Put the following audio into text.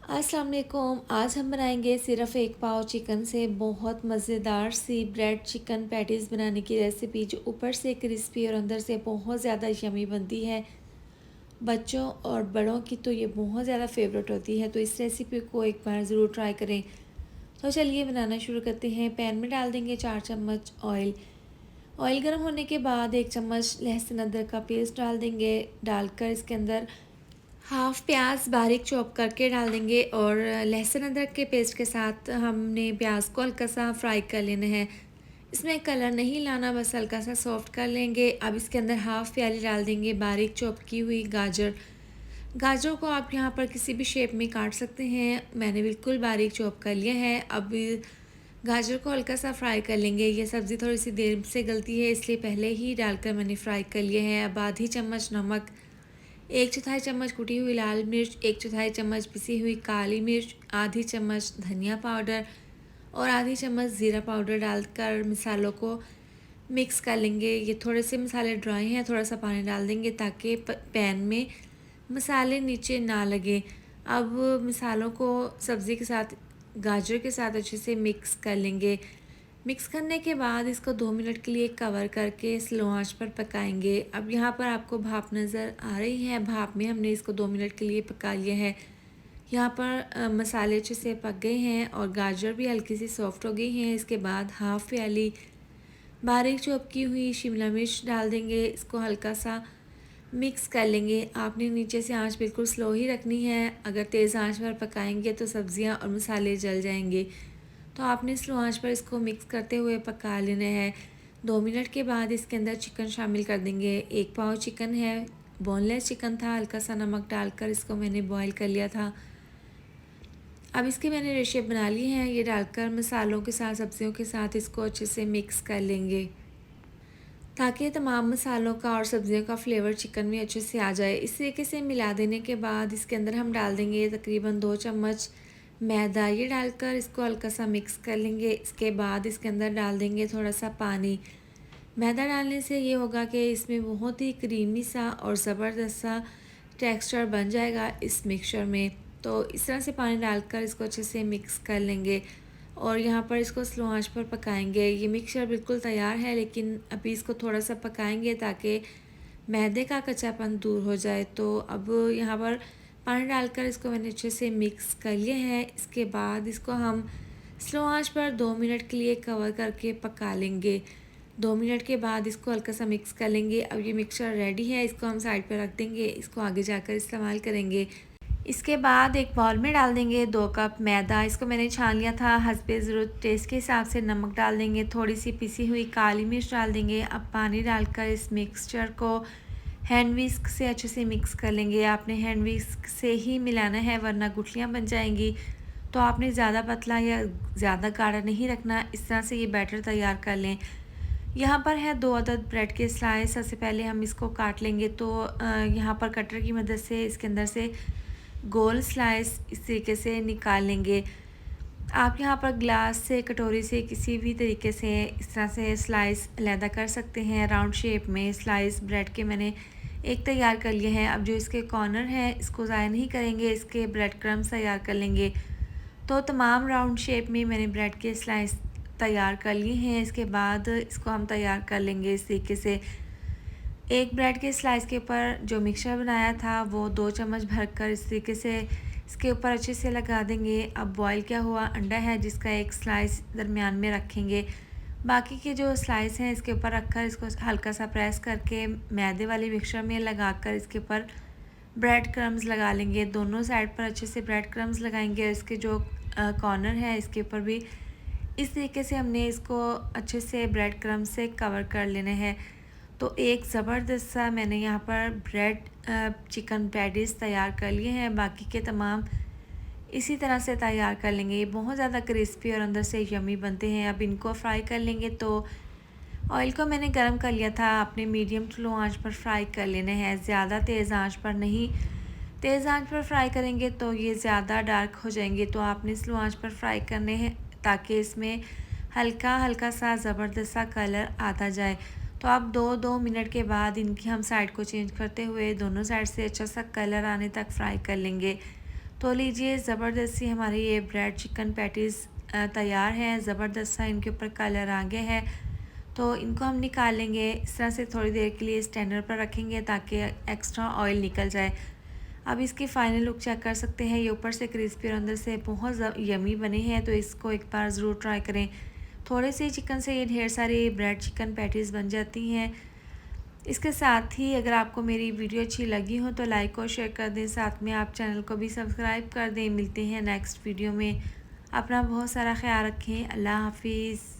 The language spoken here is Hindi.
अस्सलाम वालेकुम। आज हम बनाएंगे सिर्फ एक पाव चिकन से बहुत मज़ेदार सी ब्रेड चिकन पैटीज़ बनाने की रेसिपी, जो ऊपर से क्रिस्पी और अंदर से बहुत ज़्यादा यमी बनती है। बच्चों और बड़ों की तो ये बहुत ज़्यादा फेवरेट होती है, तो इस रेसिपी को एक बार ज़रूर ट्राई करें। तो चलिए बनाना शुरू करते हैं। पैन में डाल देंगे 4 चम्मच ऑयल। ऑयल गर्म होने के बाद 1 चम्मच लहसुन अदरक का पेस्ट डाल देंगे। डालकर इसके अंदर हाफ़ प्याज बारीक चॉप करके डाल देंगे और लहसुन अदरक के पेस्ट के साथ हमने प्याज को हल्का सा फ्राई कर लेना है। इसमें कलर नहीं लाना, बस हल्का सा सॉफ्ट कर लेंगे। अब इसके अंदर हाफ़ प्याली डाल देंगे बारीक चॉप की हुई गाजर। गाजर को आप यहाँ पर किसी भी शेप में काट सकते हैं, मैंने बिल्कुल बारीक चॉप कर लिया है। अब गाजर को हल्का सा फ्राई कर लेंगे। ये सब्ज़ी थोड़ी सी देर से गलती है, इसलिए पहले ही डालकर मैंने फ्राई कर लिया है। अब आधी चम्मच नमक, 1/4 चम्मच कुटी हुई लाल मिर्च, 1/4 चम्मच पिसी हुई काली मिर्च, आधी चम्मच धनिया पाउडर और आधी चम्मच ज़ीरा पाउडर डालकर मसालों को मिक्स कर लेंगे। ये थोड़े से मसाले ड्राई हैं, थोड़ा सा पानी डाल देंगे ताकि पैन में मसाले नीचे ना लगे। अब मसालों को सब्ज़ी के साथ, गाजर के साथ अच्छे से मिक्स कर लेंगे। मिक्स करने के बाद इसको 2 मिनट के लिए कवर करके स्लो आंच पर पकाएंगे। अब यहाँ पर आपको भाप नज़र आ रही है, भाप में हमने इसको 2 मिनट के लिए पका लिया है। यहाँ पर मसाले अच्छे से पक गए हैं और गाजर भी हल्की सी सॉफ्ट हो गई हैं। इसके बाद हाफ़ प्याली बारीक चॉप की हुई शिमला मिर्च डाल देंगे। इसको हल्का सा मिक्स कर लेंगे। आपने नीचे से आंच बिल्कुल स्लो ही रखनी है, अगर तेज़ आंच पर पकाएंगे तो सब्ज़ियाँ और मसाले जल जाएंगे। तो आपने स्लो आंच पर इसको मिक्स करते हुए पका लेना है। 2 मिनट के बाद इसके अंदर चिकन शामिल कर देंगे। 1 पाव चिकन है, बोनलेस चिकन था, हल्का सा नमक डालकर इसको मैंने बॉईल कर लिया था। अब इसके मैंने रेशे बना लिए हैं। ये डालकर मसालों के साथ, सब्जियों के साथ इसको अच्छे से मिक्स कर लेंगे ताकि तमाम मसालों का और सब्जियों का फ्लेवर चिकन में अच्छे से आ जाए। इस तरीके से मिला देने के बाद इसके अंदर हम डाल देंगे तकरीबन 2 चम्मच मैदा। ये डालकर इसको हल्का सा मिक्स कर लेंगे। इसके बाद इसके अंदर डाल देंगे थोड़ा सा पानी। मैदा डालने से ये होगा कि इसमें बहुत ही क्रीमी सा और ज़बरदस्त सा टेक्सचर बन जाएगा इस मिक्सचर में। तो इस तरह से पानी डालकर इसको अच्छे से मिक्स कर लेंगे और यहाँ पर इसको स्लो आंच पर पकाएंगे। ये मिक्सचर बिल्कुल तैयार है, लेकिन अभी इसको थोड़ा सा पकाएंगे ताकि मैदे का कच्चापन दूर हो जाए। तो अब यहाँ पर पानी डालकर इसको मैंने अच्छे से मिक्स कर लिया है। इसके बाद इसको हम स्लो आंच पर 2 मिनट के लिए कवर करके पका लेंगे। 2 मिनट के बाद इसको हल्का सा मिक्स कर लेंगे। अब ये मिक्सचर रेडी है, इसको हम साइड पर रख देंगे, इसको आगे जाकर इस्तेमाल करेंगे। इसके बाद एक बाउल में डाल देंगे 2 कप मैदा। इसको मैंने छान लिया था। हस्बे ज़रूरत टेस्ट के हिसाब से नमक डाल देंगे, थोड़ी सी पिसी हुई काली मिर्च डाल देंगे। अब पानी डालकर इस मिक्सचर को हैंड विस्क से अच्छे से मिक्स कर लेंगे। आपने हैंड विस्क से ही मिलाना है, वरना गुठलियाँ बन जाएंगी। तो आपने ज़्यादा पतला या ज़्यादा गाढ़ा नहीं रखना, इस तरह से ये बैटर तैयार कर लें। यहाँ पर है 2 अदद ब्रेड के स्लाइस। सबसे पहले हम इसको काट लेंगे। तो यहाँ पर कटर की मदद से इसके अंदर से गोल स्लाइस इस तरीके से निकाल लेंगे। आप यहाँ पर ग्लास से, कटोरी से, किसी भी तरीके से इस तरह से स्लाइस अलहदा कर सकते हैं। राउंड शेप में स्लाइस ब्रेड के मैंने एक तैयार कर लिए हैं। अब जो इसके कॉर्नर हैं इसको ज़ाया नहीं करेंगे, इसके ब्रेड क्रम्स तैयार कर लेंगे। तो तमाम राउंड शेप में मैंने ब्रेड के स्लाइस तैयार कर लिए हैं। इसके बाद इसको हम तैयार कर लेंगे इस तरीके से। एक ब्रेड के स्लाइस के ऊपर जो मिक्सचर बनाया था वो 2 चम्मच भरकर इस तरीके से इसके ऊपर अच्छे से लगा देंगे। अब बॉईल किया हुआ अंडा है, जिसका एक स्लाइस दरमियान में रखेंगे। बाकी के जो स्लाइस हैं इसके ऊपर रखकर इसको हल्का सा प्रेस करके मैदे वाले मिक्सचर में लगाकर इसके ऊपर ब्रेड क्रम्स लगा लेंगे। दोनों साइड पर अच्छे से ब्रेड क्रम्स लगाएंगे और इसके जो कॉर्नर है इसके ऊपर भी इस तरीके से हमने इसको अच्छे से ब्रेड क्रम्स से कवर कर लेना है। तो एक ज़बरदस्त सा मैंने यहाँ पर ब्रेड चिकन पैटीज़ तैयार कर लिए हैं। बाकी के तमाम इसी तरह से तैयार कर लेंगे। ये बहुत ज़्यादा क्रिस्पी और अंदर से यमी बनते हैं। अब इनको फ्राई कर लेंगे। तो ऑयल को मैंने गरम कर लिया था, आपने मीडियम टू लो आंच पर फ्राई कर लेना है, ज़्यादा तेज़ आंच पर नहीं। तेज़ आंच पर फ्राई करेंगे तो ये ज़्यादा डार्क हो जाएंगे, तो आपने स्लो आंच पर फ्राई करने हैं ताकि इसमें हल्का हल्का सा ज़बरदस्त सा कलर आता जाए। तो अब 2 मिनट के बाद इनकी हम साइड को चेंज करते हुए दोनों साइड से अच्छा सा कलर आने तक फ्राई कर लेंगे। तो लीजिए ज़बरदस्त सी हमारी ये ब्रेड चिकन पैटीज़ तैयार हैं। ज़बरदस्त सा इनके ऊपर कलर आ गया है। तो इनको हम निकाल लेंगे। इस तरह से थोड़ी देर के लिए स्टैंडर पर रखेंगे ताकि एक्स्ट्रा ऑयल निकल जाए। अब इसकी फ़ाइनल लुक चेक कर सकते हैं। ये ऊपर से क्रिस्पी और अंदर से बहुत यमी बने हैं। तो इसको एक बार ज़रूर ट्राई करें। थोड़े से चिकन से ये ढेर सारी ब्रेड चिकन पैटीज़ बन जाती हैं। इसके साथ ही अगर आपको मेरी वीडियो अच्छी लगी हो तो लाइक और शेयर कर दें। साथ में आप चैनल को भी सब्सक्राइब कर दें। मिलते हैं नेक्स्ट वीडियो में। अपना बहुत सारा ख्याल रखें। अल्लाह हाफिज़।